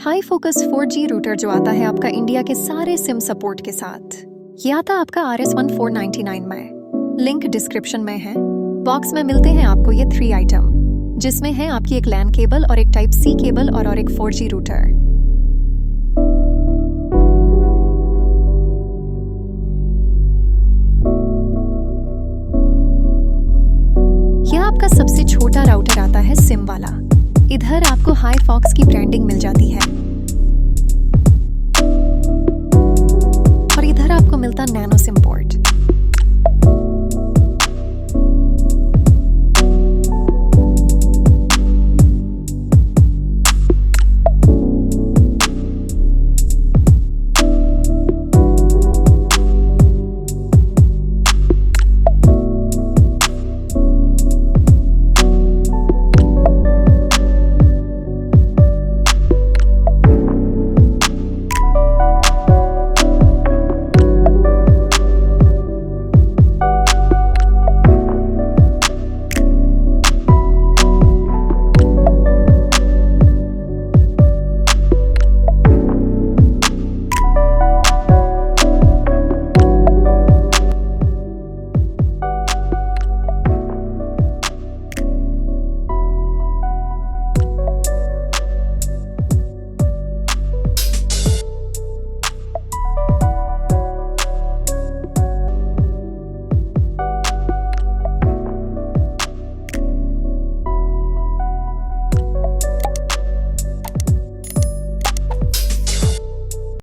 High focus 4G router जो आता है आपका इंडिया के सारे सिम सपोर्ट के साथ। ये आता आपका RS1499 में। लिंक डिस्क्रिप्शन में है। बॉक्स में मिलते हैं आपको ये 3 आइटम, जिसमें है आपकी एक लैन केबल और एक टाइप C केबल और एक 4G रूटर। यह आपका सबसे छोटा राउटर आता है सिम वाला। इधर आपको हाईफॉक्स की ब्रांडिंग मिल जाती है।